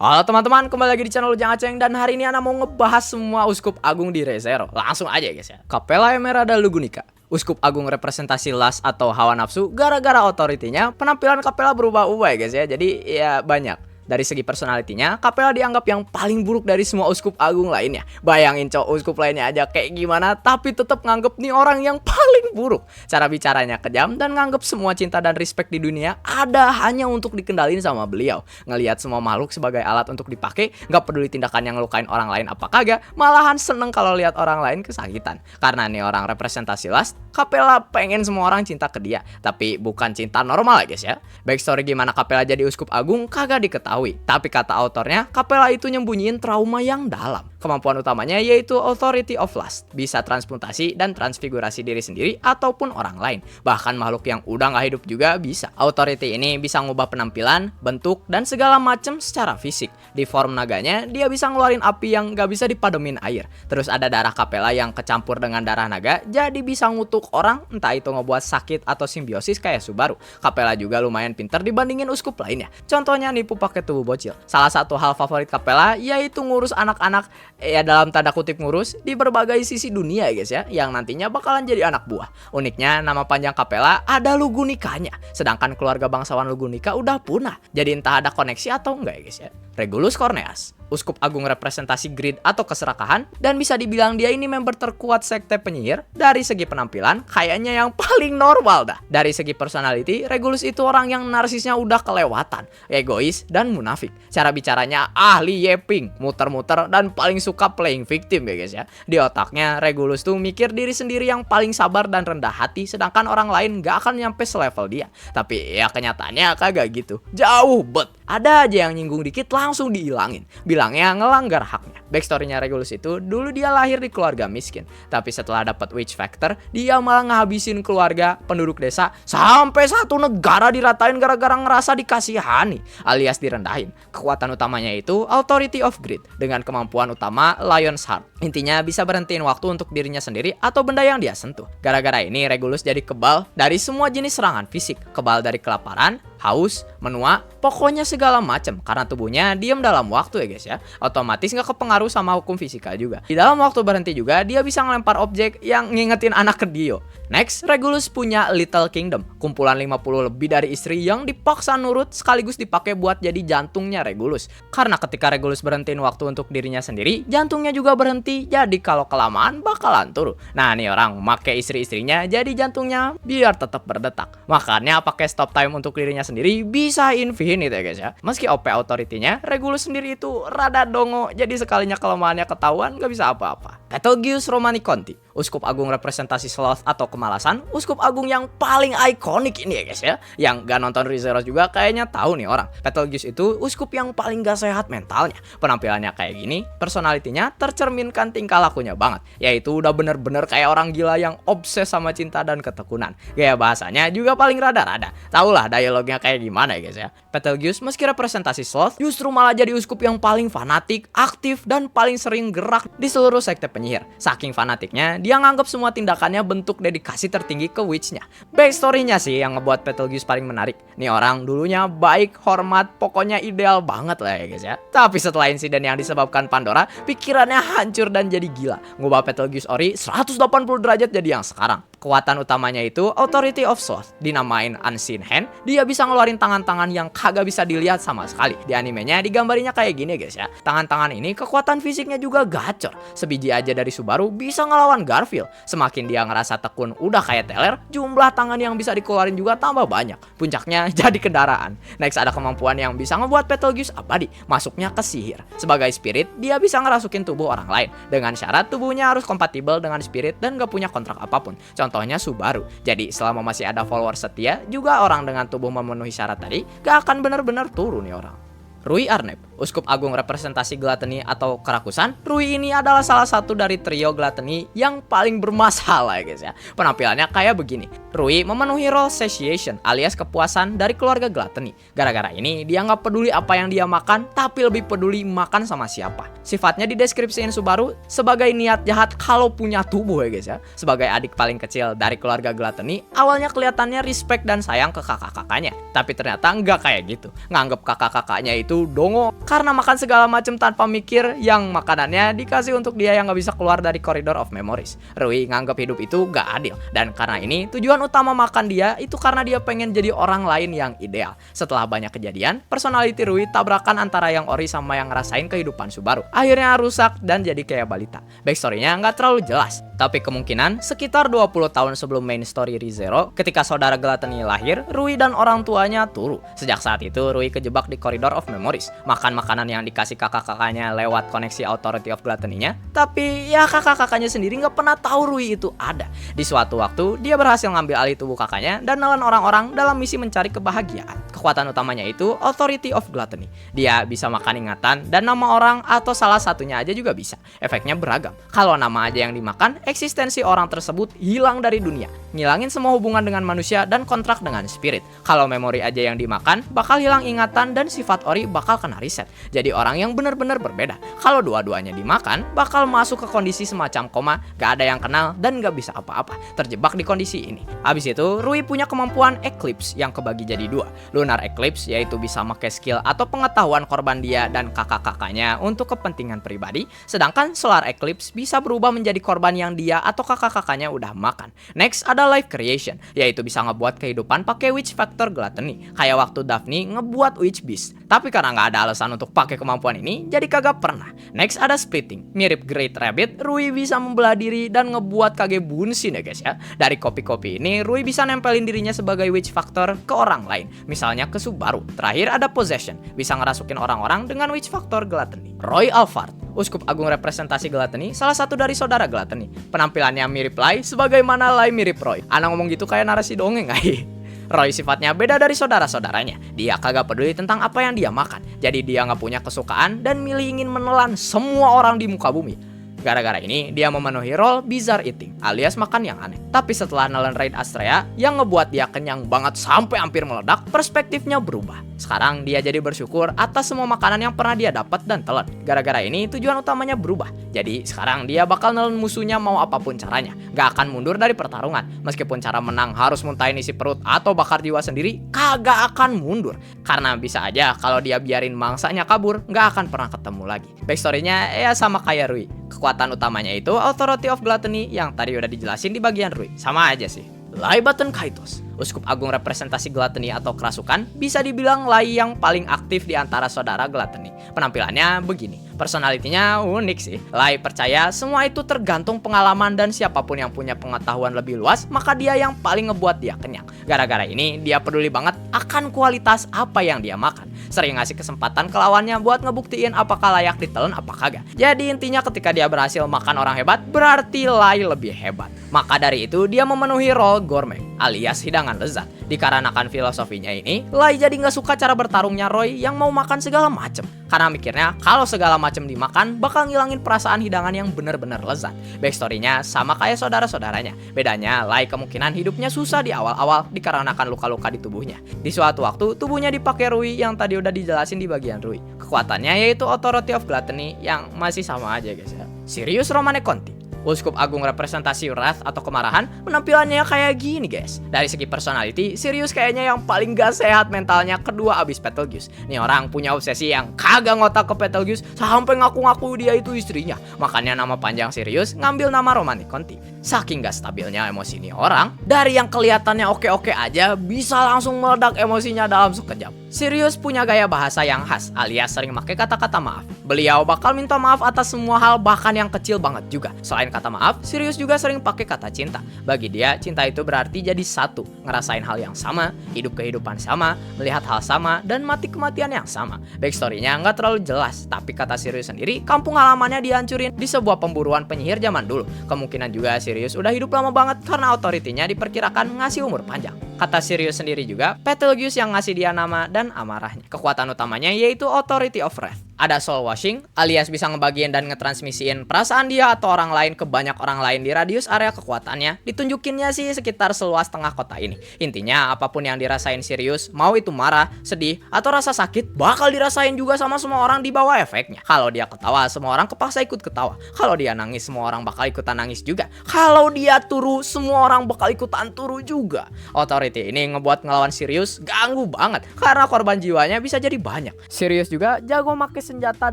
Halo teman-teman, kembali lagi di channel Ujang Aceng. Dan hari ini Ana mau ngebahas semua uskup agung di Re:Zero. Langsung aja guys ya. Capella Emerald Lugunica, uskup agung representasi lust atau hawa nafsu. Gara-gara otoritinya, penampilan Capella berubah-ubah ya guys ya. Jadi ya banyak. Dari segi personalitinya, Capella dianggap yang paling buruk dari semua uskup agung lainnya. Bayangin cowok, uskup lainnya aja kayak gimana, tapi tetap nganggep nih orang yang paling buruk. Cara bicaranya kejam dan nganggep semua cinta dan respect di dunia ada hanya untuk dikendalin sama beliau. Ngelihat semua makhluk sebagai alat untuk dipakai, nggak peduli tindakan yang ngelukain orang lain apa kagak, malahan seneng kalau lihat orang lain kesakitan. Karena nih orang representasi lust, Capella pengen semua orang cinta ke dia, tapi bukan cinta normal ya guys ya. Backstory gimana Capella jadi uskup agung kagak diketahui. Tapi kata autornya, Capella itu nyembunyiin trauma yang dalam. Kemampuan utamanya yaitu Authority of Lust, bisa transmutasi dan transfigurasi diri sendiri ataupun orang lain. Bahkan makhluk yang udah nggak hidup juga bisa. Authority ini bisa ngubah penampilan, bentuk, dan segala macam secara fisik. Di form naganya, dia bisa ngeluarin api yang nggak bisa dipademin air. Terus ada darah Capella yang kecampur dengan darah naga, jadi bisa ngutuk orang, entah itu ngebuat sakit atau simbiosis kayak Subaru. Capella juga lumayan pinter dibandingin uskup lainnya. Contohnya nipu pakai tubuh bocil. Salah satu hal favorit Capella yaitu ngurus anak-anak, ya dalam tanda kutip ngurus, di berbagai sisi dunia ya guys ya, yang nantinya bakalan jadi anak buah. Uniknya nama panjang Capella ada Lugunicanya, sedangkan keluarga bangsawan Lugunica udah punah. Jadi entah ada koneksi atau enggak ya guys ya. Regulus Corneas, uskup agung representasi greed atau keserakahan, dan bisa dibilang dia ini member terkuat sekte penyihir. Dari segi penampilan kayaknya yang paling normal dah. Dari segi personality, Regulus itu orang yang narsisnya udah kelewatan, egois dan munafik. Cara bicaranya ahli yeping, muter-muter, dan paling suka playing victim ya guys ya. Di otaknya Regulus tuh mikir diri sendiri yang paling sabar dan rendah hati, sedangkan orang lain gak akan nyampe selevel dia. Tapi ya kenyataannya kagak gitu, jauh bet. Ada aja yang nyinggung dikit langsung diilangin, bilangnya ngelanggar haknya. Backstorynya Regulus itu, dulu dia lahir di keluarga miskin, tapi setelah dapat witch factor, dia malah ngabisin keluarga, penduduk desa, sampai satu negara diratain gara-gara ngerasa dikasihani alias direndahin. Kekuatan utamanya itu Authority of Greed, dengan kemampuan utama Lion's Heart. Intinya bisa berhentiin waktu untuk dirinya sendiri atau benda yang dia sentuh. Gara-gara ini Regulus jadi kebal dari semua jenis serangan fisik, kebal dari kelaparan, haus, menua, pokoknya segala macam. Karena tubuhnya diam dalam waktu ya guys ya, otomatis nggak kepengaruh sama hukum fisika juga. Di dalam waktu berhenti juga dia bisa ngelempar objek yang ngingetin anak ke Dio. Next, Regulus punya Little Kingdom, kumpulan 50 lebih dari istri yang dipaksa nurut sekaligus dipakai buat jadi jantungnya Regulus. Karena ketika Regulus berhentiin waktu untuk dirinya sendiri, jantungnya juga berhenti, jadi kalau kelamaan bakalan turun. Nah nih orang make istri-istrinya jadi jantungnya biar tetap berdetak. Makanya pakai stop time untuk dirinya sendiri bisa infinite ya guys ya. Meski OP authority-nya, Regulus sendiri itu rada dongo, jadi sekalinya kelemahannya ketahuan gak bisa apa-apa. Betelgeuse Romaniconti, uskup agung representasi sloth atau kemalasan, uskup agung yang paling ikonik ini ya guys ya. Yang gak nonton Re:Zero juga kayaknya tahu nih orang. Betelgeuse itu uskup yang paling gak sehat mentalnya. Penampilannya kayak gini, personalitinya tercerminkan tingkah lakunya banget, yaitu udah bener-bener kayak orang gila yang obses sama cinta dan ketekunan. Gaya bahasanya juga paling rada-rada. Tahulah dialognya kayak gimana ya guys ya. Betelgeuse meski representasi sloth, justru malah jadi uskup yang paling fanatik, aktif, dan paling sering gerak di seluruh sekte penyihir. Saking fanatiknya, dia nganggap semua tindakannya bentuk dedikasi tertinggi ke witch-nya. Backstory-nya sih yang ngebuat Betelgeuse paling menarik. Nih orang dulunya baik, hormat, pokoknya ideal banget lah ya guys ya. Tapi setelah insiden yang disebabkan Pandora, pikirannya hancur dan jadi gila. Ngubah Betelgeuse ori 180 derajat jadi yang sekarang. Kekuatan utamanya itu Authority of Sloth, dinamain Unseen Hand. Dia bisa ngeluarin tangan-tangan yang kagak bisa dilihat sama sekali. Di animenya digambarinya kayak gini guys ya. Tangan-tangan ini kekuatan fisiknya juga gacor. Sebiji aja dari Subaru bisa ngelawan Garfield. Semakin dia ngerasa tekun udah kayak teler, jumlah tangan yang bisa dikeluarin juga tambah banyak. Puncaknya jadi kendaraan. Next ada kemampuan yang bisa ngebuat Betelgeuse abadi, masuknya ke sihir. Sebagai spirit, dia bisa ngerasukin tubuh orang lain, dengan syarat tubuhnya harus kompatibel dengan spirit dan gak punya kontrak apapun. Contohnya Subaru. Jadi selama masih ada follower setia, juga orang dengan tubuh memenuhi syarat tadi gak akan benar-benar turun nih orang. Rui Arneb, uskup agung representasi gluttony atau kerakusan. Rui ini adalah salah satu dari trio gluttony yang paling bermasalah ya guys ya. Penampilannya kayak begini. Rui memenuhi role satiation alias kepuasan dari keluarga gluttony. Gara-gara ini dia nggak peduli apa yang dia makan, tapi lebih peduli makan sama siapa. Sifatnya dideskripsiin Subaru sebagai niat jahat kalau punya tubuh ya guys ya. Sebagai adik paling kecil dari keluarga gluttony, awalnya kelihatannya respect dan sayang ke kakak-kakaknya. Tapi ternyata nggak kayak gitu. Nganggep kakak-kakaknya itu dongo karena makan segala macam tanpa mikir, yang makanannya dikasih untuk dia yang gak bisa keluar dari Corridor of Memories. Rui nganggap hidup itu gak adil, dan karena ini tujuan utama makan dia itu karena dia pengen jadi orang lain yang ideal. Setelah banyak kejadian, personality Rui tabrakan antara yang ori sama yang ngerasain kehidupan Subaru. Akhirnya rusak dan jadi kayak balita. Backstory-nya nggak terlalu jelas, tapi kemungkinan sekitar 20 tahun sebelum main story ReZero, ketika saudara Gluttony lahir, Rui dan orang tuanya turu. Sejak saat itu, Rui kejebak di Corridor of Memories, makan makanan yang dikasih kakak-kakaknya lewat koneksi Authority of Gluttony-nya, tapi ya kakak-kakaknya sendiri nggak pernah tahu Rui itu ada. Di suatu waktu, dia berhasil ngambil alih tubuh kakaknya dan nelen orang-orang dalam misi mencari kebahagiaan. Kekuatan utamanya itu Authority of Gluttony. Dia bisa makan ingatan dan nama orang atau salah satunya aja juga bisa. Efeknya beragam. Kalau nama aja yang dimakan, eksistensi orang tersebut hilang dari dunia, ngilangin semua hubungan dengan manusia dan kontrak dengan spirit. Kalau memori aja yang dimakan, bakal hilang ingatan dan sifat ori bakal kena reset. Jadi orang yang benar-benar berbeda. Kalau dua-duanya dimakan, bakal masuk ke kondisi semacam koma, gak ada yang kenal dan gak bisa apa-apa, terjebak di kondisi ini. Habis itu, Rui punya kemampuan Eclipse yang kebagi jadi dua. Lunar Eclipse yaitu bisa pakai skill atau pengetahuan korban dia dan kakak-kakaknya untuk kepentingan pribadi, sedangkan Solar Eclipse bisa berubah menjadi korban yang dia atau kakak-kakaknya udah makan. Next ada Life Creation, yaitu bisa ngebuat kehidupan pakai Witch Factor Gluttony, kayak waktu Daphne ngebuat Witch Beast. Tapi karena nggak ada alasan untuk pakai kemampuan ini, jadi kagak pernah. Next ada Splitting, mirip Great Rabbit, Rui bisa membelah diri dan ngebuat Kage Bunshin ya guys ya. Dari kopi-kopi ini, Rui bisa nempelin dirinya sebagai Witch Factor ke orang lain, misalnya ke Subaru. Terakhir ada Possession, bisa ngerasukin orang-orang dengan Witch Factor Gluttony. Roy Alphard, Uskup Agung representasi Gluttony, salah satu dari saudara Gluttony. Penampilannya mirip Lai, sebagaimana Lai mirip Roy. Ana ngomong gitu kayak narasi dongeng guys. Roy sifatnya beda dari saudara-saudaranya. Dia kagak peduli tentang apa yang dia makan. Jadi dia nggak punya kesukaan dan milih ingin menelan semua orang di muka bumi. Gara-gara ini, dia memenuhi role bizarre eating, alias makan yang aneh. Tapi setelah nelen Raid Astrea, yang ngebuat dia kenyang banget sampai hampir meledak, perspektifnya berubah. Sekarang dia jadi bersyukur atas semua makanan yang pernah dia dapat dan telan. Gara-gara ini, tujuan utamanya berubah. Jadi sekarang dia bakal nelen musuhnya mau apapun caranya. Gak akan mundur dari pertarungan. Meskipun cara menang harus muntahin isi perut atau bakar jiwa sendiri, kagak akan mundur. Karena bisa aja kalau dia biarin mangsanya kabur, gak akan pernah ketemu lagi. Backstory-nya ya sama kayak Rui. Kekuatan utamanya itu Authority of Gluttony yang tadi udah dijelasin di bagian Rui. Sama aja sih. Lai Button Kaitos, Uskup Agung representasi Gluttony atau kerasukan, bisa dibilang Lai yang paling aktif di antara saudara Gluttony. Penampilannya begini, personalitinya unik sih. Lai percaya semua itu tergantung pengalaman dan siapapun yang punya pengetahuan lebih luas, maka dia yang paling ngebuat dia kenyang. Gara-gara ini, dia peduli banget akan kualitas apa yang dia makan. Sering ngasih kesempatan ke lawannya buat ngebuktiin apakah layak ditelan apa kagak. Jadi intinya ketika dia berhasil makan orang hebat, berarti Lai lebih hebat. Maka dari itu dia memenuhi role gourmet, alias hidangan lezat. Dikarenakan filosofinya ini, Lai jadi nggak suka cara bertarungnya Roy yang mau makan segala macem. Karena mikirnya kalau segala macem dimakan bakal ngilangin perasaan hidangan yang bener-bener lezat. Backstory-nya sama kayak saudara-saudaranya. Bedanya Lai kemungkinan hidupnya susah di awal-awal dikarenakan luka-luka di tubuhnya. Di suatu waktu tubuhnya dipakai Rui yang tadi udah dijelasin di bagian Rui. Kekuatannya yaitu Authority of Gluttony yang masih sama aja guys ya. Sirius Romane Conti, Uskup Agung representasi Wrath atau kemarahan, penampilannya kayak gini guys. Dari segi personality, Sirius kayaknya yang paling gak sehat mentalnya kedua abis Betelgeuse. Nih orang punya obsesi yang kagak ngotak ke Betelgeuse sampai ngaku-ngaku dia itu istrinya. Makanya nama panjang Sirius ngambil nama Romane Conti. Saking gak stabilnya emosi nih orang, dari yang kelihatannya oke-oke aja bisa langsung meledak emosinya dalam sekejap. Sirius punya gaya bahasa yang khas, alias sering pakai kata-kata maaf. Beliau bakal minta maaf atas semua hal, bahkan yang kecil banget juga. Selain kata maaf, Sirius juga sering pakai kata cinta. Bagi dia, cinta itu berarti jadi satu, ngerasain hal yang sama, hidup kehidupan sama, melihat hal sama, dan mati kematian yang sama. Backstory-nya nggak terlalu jelas, tapi kata Sirius sendiri, kampung halamannya dihancurin di sebuah pemburuan penyihir zaman dulu. Kemungkinan juga Sirius udah hidup lama banget karena otoritinya diperkirakan ngasih umur panjang. Kata Sirius sendiri juga, Betelgeuse yang ngasih dia nama dan amarahnya. Kekuatan utamanya yaitu Authority of Wrath, Ada soul washing, alias bisa ngebagiin dan ngetransmisiin perasaan dia atau orang lain ke banyak orang lain di radius area kekuatannya. Ditunjukinnya sih sekitar seluas tengah kota ini. Intinya apapun yang dirasain Sirius, mau itu marah, sedih, atau rasa sakit, bakal dirasain juga sama semua orang di bawah efeknya. Kalau dia ketawa, semua orang kepaksa ikut ketawa. Kalau dia nangis, semua orang bakal ikutan nangis juga. Kalau dia turu, semua orang bakal ikutan turu juga. Authority ini ngebuat ngelawan Sirius ganggu banget, karena korban jiwanya bisa jadi banyak. Sirius juga jago make senjata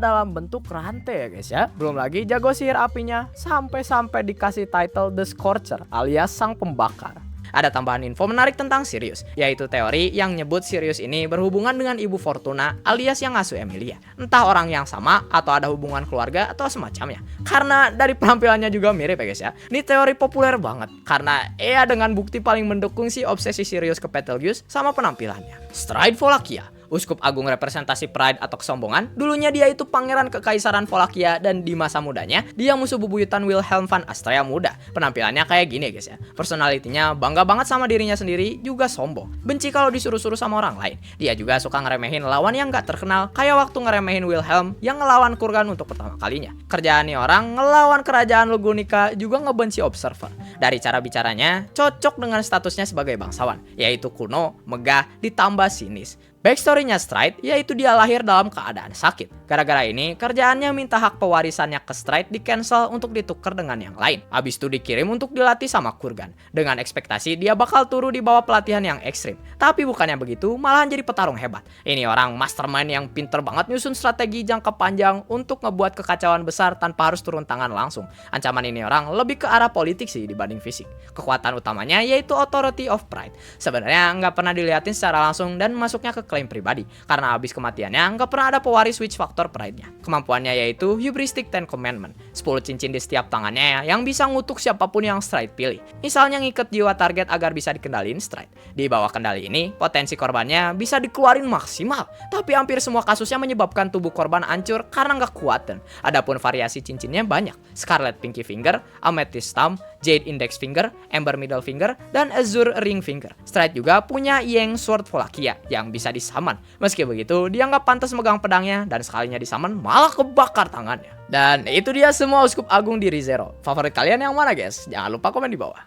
dalam bentuk rantai ya guys ya. Belum lagi jago sihir apinya, sampai-sampai dikasih title The Scorcher alias Sang Pembakar. Ada tambahan info menarik tentang Sirius, yaitu teori yang nyebut Sirius ini berhubungan dengan Ibu Fortuna alias yang ngasuh Emilia. Entah orang yang sama atau ada hubungan keluarga atau semacamnya. Karena dari penampilannya juga mirip ya guys ya. Ini teori populer banget, karena dengan bukti paling mendukung si obsesi Sirius ke Betelgeuse sama penampilannya. Stride Wallachia, Uskup Agung representasi pride atau kesombongan. Dulunya dia itu pangeran kekaisaran Wallachia, dan di masa mudanya dia musuh bebuyutan Wilhelm van Astrea muda. Penampilannya kayak gini guys ya. Personalitinya bangga banget sama dirinya sendiri, juga sombong. Benci kalau disuruh-suruh sama orang lain. Dia juga suka ngeremehin lawan yang gak terkenal, kayak waktu ngeremehin Wilhelm yang ngelawan Kurgan untuk pertama kalinya. Kerjaan nih orang ngelawan kerajaan Lugunica, juga ngebenci Observer. Dari cara bicaranya cocok dengan statusnya sebagai bangsawan, yaitu kuno, megah, ditambah sinis. Backstory-nya Stride yaitu dia lahir dalam keadaan sakit. Gara-gara ini kerjaannya minta hak pewarisannya ke Stride di cancel untuk ditukar dengan yang lain. Abis itu dikirim untuk dilatih sama Kurgan, dengan ekspektasi dia bakal turu di bawah pelatihan yang ekstrim. Tapi bukannya begitu, malahan jadi petarung hebat. Ini orang mastermind yang pinter banget nyusun strategi jangka panjang untuk ngebuat kekacauan besar tanpa harus turun tangan langsung. Ancaman ini orang lebih ke arah politik sih dibanding fisik. Kekuatan utamanya yaitu Authority of Pride. Sebenarnya nggak pernah dilihatin secara langsung dan masuknya ke klaim pribadi, karena abis kematiannya nggak pernah ada pewaris switch faktor pride-nya. Kemampuannya yaitu hubristic Ten Commandment, 10 cincin di setiap tangannya yang bisa ngutuk siapapun yang Stride pilih. Misalnya ngikat jiwa target agar bisa dikendaliin Stride. Di bawah kendali ini, potensi korbannya bisa dikeluarin maksimal, tapi hampir semua kasusnya menyebabkan tubuh korban hancur karena nggak kuat. Dan adapun variasi cincinnya banyak: Scarlet Pinky Finger, Amethyst Thumb, Jade Index Finger, Ember Middle Finger, dan Azure Ring Finger. Stride juga punya Yang Sword Wallachia yang bisa disaman. Meski begitu, dia nggak pantas megang pedangnya, dan sekalinya disaman malah kebakar tangannya. Dan itu dia semua Uskup Agung di ReZero. Favorit kalian yang mana guys? Jangan lupa komen di bawah.